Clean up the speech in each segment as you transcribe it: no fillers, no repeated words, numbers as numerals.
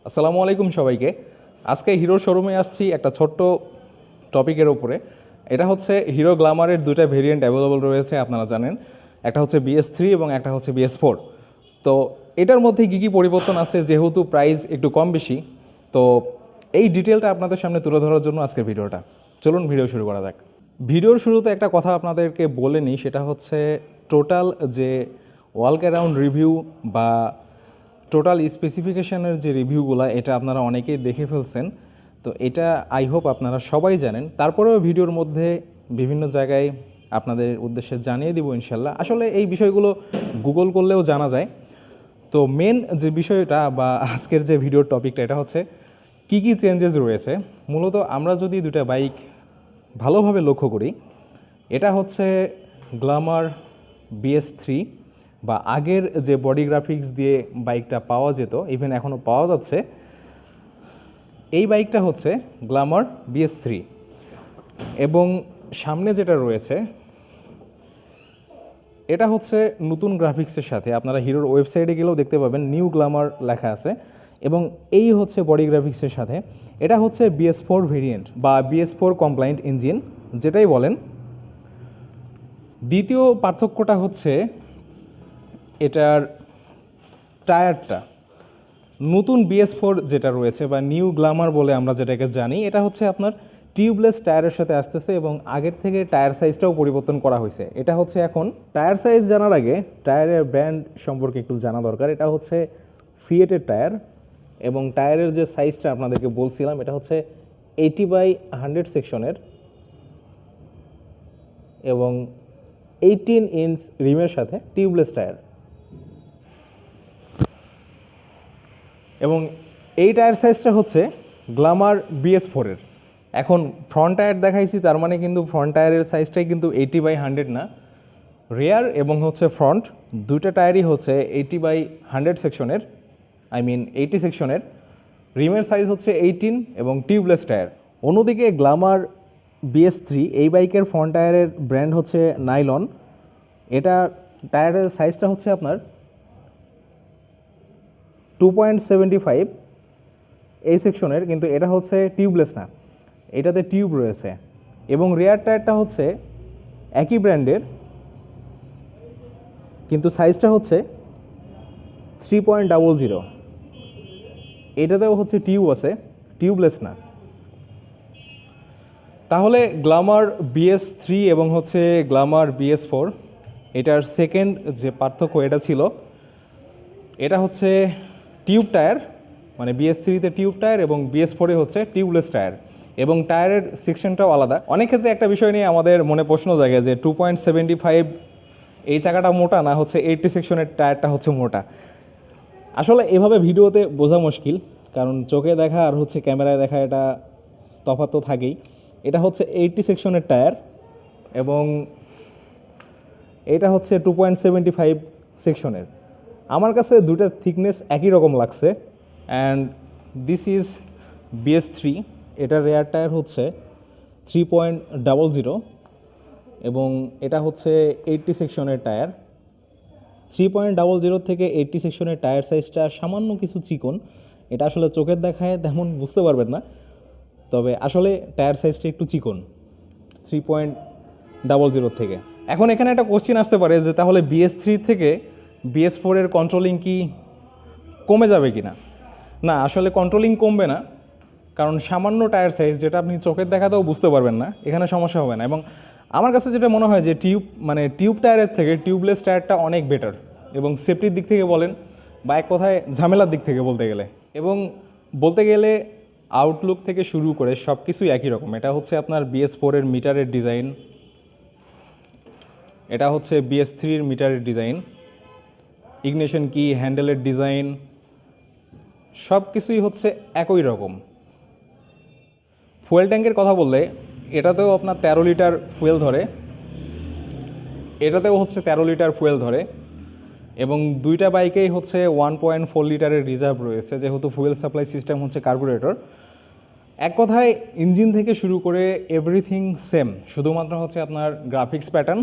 আসসালামু আলাইকুম সবাইকে। আজকে হিরোর শোরুমে আসছি একটা ছোট্ট টপিকের ওপরে। এটা হচ্ছে হিরো গ্ল্যামারের দুটা ভেরিয়েন্ট অ্যাভেলেবল রয়েছে, আপনারা জানেন। একটা হচ্ছে BS3 এবং একটা হচ্ছে BS4। তো এটার মধ্যে কী কী পরিবর্তন আছে, যেহেতু প্রাইস একটু কম বেশি, তো এই ডিটেলটা আপনাদের সামনে তুলে ধরার জন্য আজকের ভিডিওটা। চলুন ভিডিও শুরু করা যাক। ভিডিওর শুরুতে একটা কথা আপনাদেরকে বলে নিই, সেটা হচ্ছে টোটাল যে ওয়ালক অ্যারাউন্ড রিভিউ বা টোটাল স্পেসিফিকেশনের যে রিভিউগুলো, এটা আপনারা অনেকেই দেখে ফেলছেন। তো এটা আই হোপ আপনারা সবাই জানেন। তারপরেও ভিডিওর মধ্যে বিভিন্ন জায়গায় আপনাদের উদ্দেশ্যে জানিয়ে দিব ইনশাল্লাহ। আসলে এই বিষয়গুলো গুগল করলেও জানা যায়। তো মেন যে বিষয়টা বা আজকের যে ভিডিওর টপিকটা, এটা হচ্ছে কি কি চেঞ্জেস রয়েছে। মূলত আমরা যদি দুটা বাইক ভালোভাবে লক্ষ্য করি, এটা হচ্ছে গ্ল্যামার BS3 বা আগের যে বডি গ্রাফিক্স দিয়ে বাইকটা পাওয়া যেত, ইভেন এখনও পাওয়া যাচ্ছে, এই বাইকটা হচ্ছে গ্ল্যামার BS3। এবং সামনে যেটা রয়েছে এটা হচ্ছে নতুন গ্রাফিক্সের সাথে। আপনারা হিরোর ওয়েবসাইটে গেলেও দেখতে পাবেন নিউ গ্ল্যামার লেখা আছে। এবং এই হচ্ছে বডি গ্রাফিক্সের সাথে। এটা হচ্ছে BS4 ভেরিয়েন্ট বা BS4 কমপ্লায়েন্ট ইঞ্জিন, যেটাই বলেন। দ্বিতীয় পার্থক্যটা হচ্ছে এটার টায়ারটা। নতুন BS4 যেটা রয়েছে বা নিউ গ্ল্যামার বলে আমরা যেটাকে জানি, এটা হচ্ছে আপনার টিউবলেস টায়ারের সাথে আসতেছে এবং আগের থেকে টায়ার সাইজটাও পরিবর্তন করা হয়েছে। এটা হচ্ছে এখন টায়ার সাইজ জানার আগে টায়ারের ব্র্যান্ড সম্পর্কে একটু জানা দরকার। এটা হচ্ছে সিএটের টায়ার এবং টায়ারের যে সাইজটা আপনাদেরকে বলছিলাম, এটা হচ্ছে 80/100 সেকশনের এবং 18 ইঞ্চ রিমের সাথে টিউবলেস টায়ার। এবং এই টায়ার সাইজটা হচ্ছে গ্ল্যামার BS4-এর। এখন ফ্রন্ট টায়ার দেখাইছি, তার মানে কিন্তু ফ্রন্ট টায়ারের সাইজটাই কিন্তু 80/100 না। রেয়ার এবং হচ্ছে ফ্রন্ট দুইটা টায়ারই হচ্ছে 80/100 সেকশনের, 80 সেকশনের। রিমের সাইজ হচ্ছে 18 এবং টিউবলেস টায়ার। অন্যদিকে গ্ল্যামার BS3 এই বাইকের ফ্রন্ট টায়ারের ব্র্যান্ড হচ্ছে নাইলন। এটা টায়ারের সাইজটা হচ্ছে আপনার 2.75 এই সেকশনের, কিন্তু এটা হচ্ছে টিউবলেস না, এটাতে টিউব রয়েছে। এবং রেয়ার টায়ারটা হচ্ছে একই ব্র্যান্ডের, কিন্তু সাইজটা হচ্ছে 3.00। এটাতেও হচ্ছে টিউব আছে, টিউবলেস না। তাহলে গ্ল্যামার BS3 এবং হচ্ছে গ্ল্যামার BS4 এটার সেকেন্ড যে পার্থক্য এটা ছিল, এটা হচ্ছে টিউব টায়ার, মানে BS3-তে টিউব টায়ার এবং BS4-এ হচ্ছে টিউবলেস টায়ার এবং টায়ারের সেকশনটাও আলাদা। অনেক ক্ষেত্রে একটা বিষয় নিয়ে আমাদের মনে প্রশ্ন জাগে যে 2.75 এই চাকাটা মোটা না হচ্ছে 80 সেকশনের টায়ারটা হচ্ছে মোটা। আসলে এভাবে ভিডিওতে বোঝা মুশকিল, কারণ চোখে দেখা আর হচ্ছে ক্যামেরায় দেখা এটা তফাৎ তো থাকেই। এটা হচ্ছে 80 সেকশনের টায়ার এবং এটা হচ্ছে 2.75 সেকশনের। আমার কাছে দুটার থিকনেস একই রকম লাগছে। And this is BS3। এটার রেয়ার টায়ার হচ্ছে 3.00 এবং এটা হচ্ছে 80 সেকশনের টায়ার। 3.00 থেকে 80 সেকশনের টায়ার সাইজটা সামান্য কিছু চিকন। এটা আসলে চোখের দেখায় তেমন বুঝতে পারবেন না, তবে আসলে টায়ার সাইজটা একটু চিকন 3.00 থেকে। এখন এখানে একটা কোশ্চেন আসতে পারে যে তাহলে BS3 থেকে BS4-এর কন্ট্রোলিং কি কমে যাবে কি না? না, আসলে কন্ট্রোলিং কমবে না, কারণ সামান্য টায়ার সাইজ যেটা আপনি চোখের দেখাতেও বুঝতে পারবেন না, এখানে সমস্যা হবে না। এবং আমার কাছে যেটা মনে হয় যে টিউব টায়ারের থেকে টিউবলেস টায়ারটা অনেক বেটার, এবং সেফটির দিক থেকে বলেন বা এক কথায় ঝামেলার দিক থেকে বলতে গেলে, এবং বলতে গেলে আউটলুক থেকে শুরু করে সব কিছুই একই রকম। এটা হচ্ছে আপনার BS4-এর মিটারের ডিজাইন, এটা হচ্ছে BS3-র মিটারের ডিজাইন, ইগনিশন কি, হ্যান্ডেলের ডিজাইন, সব কিছুই হচ্ছে একই রকম। ফুয়েল ট্যাঙ্কের কথা বললে এটাতেও আপনার 13 লিটার ফুয়েল ধরে, এটাতেও হচ্ছে 13 লিটার ফুয়েল ধরে এবং দুইটা বাইকেই হচ্ছে 1.4 লিটারের রিজার্ভ রয়েছে, যেহেতু ফুয়েল সাপ্লাই সিস্টেম হচ্ছে কার্বুরেটর। এক কথায় ইঞ্জিন থেকে শুরু করে এভরিথিং সেম, শুধুমাত্র হচ্ছে আপনার গ্রাফিক্স প্যাটার্ন।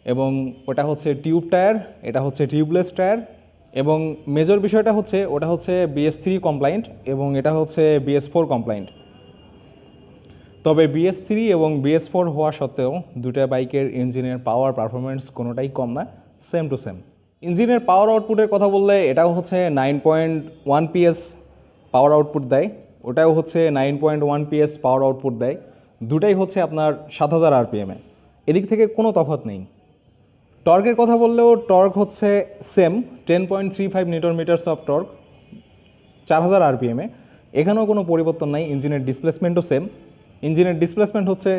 এবং ওটা হচ্ছে টিউব টায়ার, এটা হচ্ছে টিউবলেস টায়ার। এবং মেজর বিষয়টা হচ্ছে ওটা হচ্ছে BS3 কমপ্লায়েন্ট এবং এটা হচ্ছে BS4 কমপ্লায়েন্ট। তবে BS3 এবং BS4 হওয়া সত্ত্বেও দুটো বাইকের ইঞ্জিনের পাওয়ার পারফরমেন্স কোনোটাই কম না, সেম টু সেম। ইঞ্জিনের পাওয়ার আউটপুটের কথা বললে এটাও হচ্ছে 9.1 PS পাওয়ার আউটপুট দেয়, ওটাও হচ্ছে 9.1 PS পাওয়ার আউটপুট দেয়। দুটাই হচ্ছে আপনার 7000 RPM-এ, এদিক থেকে কোনো তফাৎ নেই। টর্কের কথা বললেও টর্ক হচ্ছে same 10.35 Newton metres of torque 4000 RPM-এ, এখানেও কোনো পরিবর্তন নাই। ইঞ্জিনের ডিসপ্লেসমেন্টও সেম, ইঞ্জিনের ডিসপ্লেসমেন্ট হচ্ছে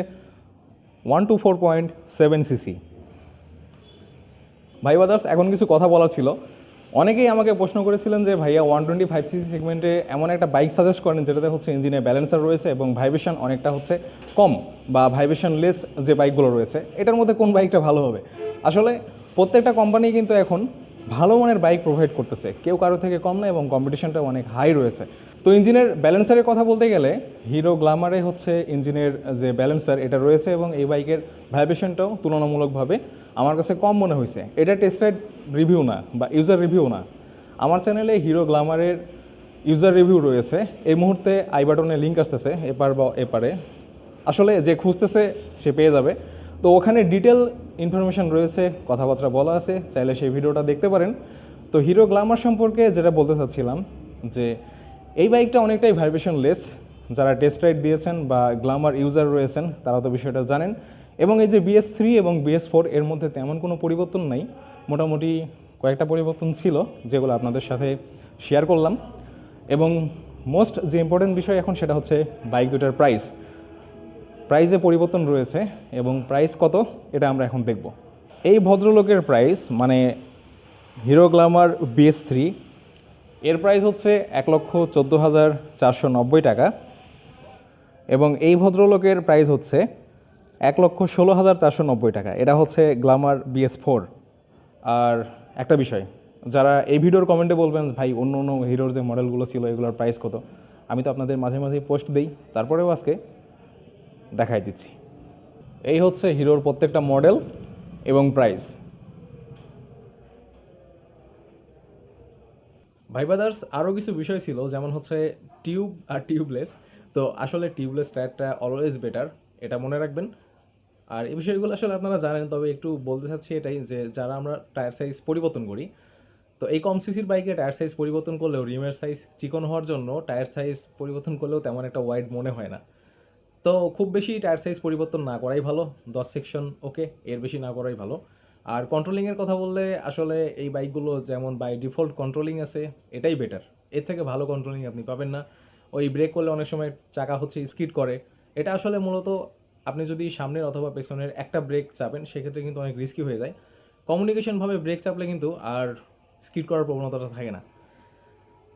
124.7 সিসি। ভাই বাদার্স, এখন কিছু কথা বলার ছিল। অনেকেই আমাকে প্রশ্ন করেছিলেন যে ভাইয়া 125 সিসি সেগমেন্টে এমন একটা বাইক সাজেস্ট করেন যেটাতে হচ্ছে ইঞ্জিনে ব্যালেন্সার রয়েছে এবং ভাইব্রেশন অনেকটা হচ্ছে কম বা ভাইব্রেশন লেস যে বাইকগুলো রয়েছে, এটার মধ্যে কোন বাইকটা ভালো হবে। আসলে প্রত্যেকটা কোম্পানি কিন্তু এখন ভালো মানের বাইক প্রোভাইড করতেছে, কেউ কারো থেকে কম না এবং কম্পিটিশনটা অনেক হাই রয়েছে। তো ইঞ্জিনের ব্যালেন্সারের কথা বলতে গেলে হিরো গ্ল্যামারে হচ্ছে ইঞ্জিনের যে ব্যালেন্সার এটা রয়েছে এবং এই বাইকের ভাইব্রেশনটাও তুলনামূলকভাবে আমার কাছে কম মনে হয়েছে। এটা টেস্ট রাইড রিভিউ না বা ইউজার রিভিউ না, আমার চ্যানেলে হিরো গ্ল্যামারের ইউজার রিভিউ রয়েছে। এই মুহূর্তে আই বাটনে লিঙ্ক আসতেছে এপার বা এপারে, আসলে যে খুঁজতেছে সে পেয়ে যাবে। তো ওখানে ডিটেল ইনফরমেশান রয়েছে, কথাবার্তা বলা আছে, চাইলে সেই ভিডিওটা দেখতে পারেন। তো হিরো গ্ল্যামার সম্পর্কে যেটা বলতে চাচ্ছিলাম যে এই বাইকটা অনেকটাই ভাইব্রেশন লেস। যারা টেস্ট রাইড দিয়েছেন বা গ্ল্যামার ইউজার রয়েছেন তারা তো বিষয়টা জানেন। এবং এই যে BS3 এবং BS4 এর মধ্যে তেমন কোনো পরিবর্তন নাই, মোটামুটি কয়েকটা পরিবর্তন ছিল যেগুলো আপনাদের সাথে শেয়ার করলাম। এবং মোস্ট যে ইম্পর্টেন্ট বিষয় এখন সেটা হচ্ছে বাইক দুটার প্রাইসে পরিবর্তন রয়েছে এবং প্রাইস কত এটা আমরা এখন দেখব। এই ভদ্রলোকের প্রাইস মানে হিরো গ্ল্যামার BS3 এর প্রাইস হচ্ছে 1,14,490 টাকা এবং এই ভদ্রলোকের প্রাইস হচ্ছে 1,16,490 টাকা। এটা হচ্ছে গ্ল্যামার BS4। আর একটা বিষয়, যারা এই ভিডিওর কমেন্টে বলবেন ভাই অন্য অন্য হিরোর যে মডেলগুলো ছিল এগুলোর প্রাইস কত, আমি তো আপনাদের মাঝে মাঝে পোস্ট দিই, তারপরেও আজকে দেখাই দিচ্ছি। এই হচ্ছে হিরোর প্রত্যেকটা মডেল এবং প্রাইস। ভাই ব্রাদার্স, আরও কিছু বিষয় ছিল, যেমন হচ্ছে টিউব আর টিউবলেস। তো আসলে টিউবলেস টায়ারটা অলওয়েজ বেটার, এটা মনে রাখবেন। আর এই বিষয়গুলো আসলে আপনারা জানেন, তবে একটু বলতে চাচ্ছি এটাই যে যারা আমরা টায়ার সাইজ পরিবর্তন করি, তো এই কম সিসির বাইকে টায়ার সাইজ পরিবর্তন করলেও রিমের সাইজ চিকন হওয়ার জন্য টায়ার সাইজ পরিবর্তন করলেও তেমন একটা ওয়াইড মনে হয় না। তো খুব বেশি টায়ার সাইজ পরিবর্তন না করাই ভালো, 10 সেকশন ওকে, এর বেশি না করাই ভালো। আর কন্ট্রোলিংয়ের কথা বললে আসলে এই বাইকগুলো যেমন বাই ডিফল্ট কন্ট্রোলিং আছে এটাই বেটার, এর থেকে ভালো কন্ট্রোলিং আপনি পাবেন না। ওই ব্রেক করলে অনেক সময় চাকা হচ্ছে স্কিড করে, এটা আসলে মূলত আপনি যদি সামনের অথবা পেছনের একটা ব্রেক চাপেন সেক্ষেত্রে কিন্তু অনেক রিস্কি হয়ে যায়। কমিউনিকেশনভাবে ব্রেক চাপলে কিন্তু আর স্কিড করার প্রবণতাটা থাকে না।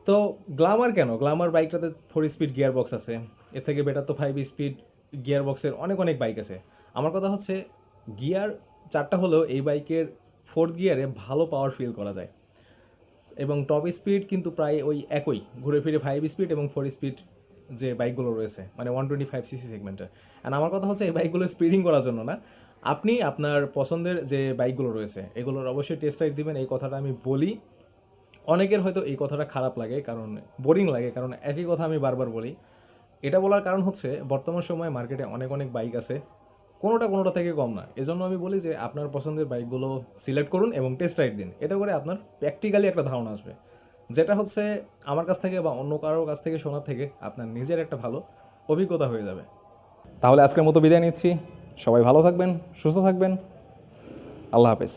তো গ্ল্যামার কেন, গ্ল্যামার বাইকটাতে 4 স্পিড গিয়ার বক্স আছে, এর থেকে বেটার তো 5 স্পিড গিয়ার বক্সের অনেক অনেক বাইক আছে। আমার কথা হচ্ছে গিয়ার 4টা হলেও এই বাইকের 4th গিয়ারে ভালো পাওয়ার ফিল করা যায় এবং টপ স্পিড কিন্তু প্রায় ওই একই, ঘুরে ফিরে 5 স্পিড এবং 4 স্পিড যে বাইকগুলো রয়েছে মানে 125 সিসি সেগমেন্টে। অ্যান্ড আমার কথা হচ্ছে এই বাইকগুলো স্পিডিং করার জন্য না, আপনি আপনার পছন্দের যে বাইকগুলো রয়েছে এগুলোর অবশ্যই টেস্ট রাইড দিবেন। এই কথাটা আমি বলি, অনেকের হয়তো এই কথাটা খারাপ লাগে, কারণ বোরিং লাগে, কারণ একই কথা আমি বারবার বলি। এটা বলার কারণ হচ্ছে বর্তমান সময়ে মার্কেটে অনেক অনেক বাইক আছে, কোনোটা থেকে কম না। এজন্য আমি বলি যে আপনার পছন্দের বাইকগুলো সিলেক্ট করুন এবং টেস্ট রাইড দিন, এতে করে আপনার প্র্যাকটিক্যালি একটা ধারণা আসবে, যেটা হচ্ছে আমার কাছ থেকে বা অন্য কারোর কাছ থেকে শোনার থেকে আপনার নিজের একটা ভালো অভিজ্ঞতা হয়ে যাবে। তাহলে আজকের মতো বিদায় নিচ্ছি, সবাই ভালো থাকবেন, সুস্থ থাকবেন, আল্লাহ হাফেজ।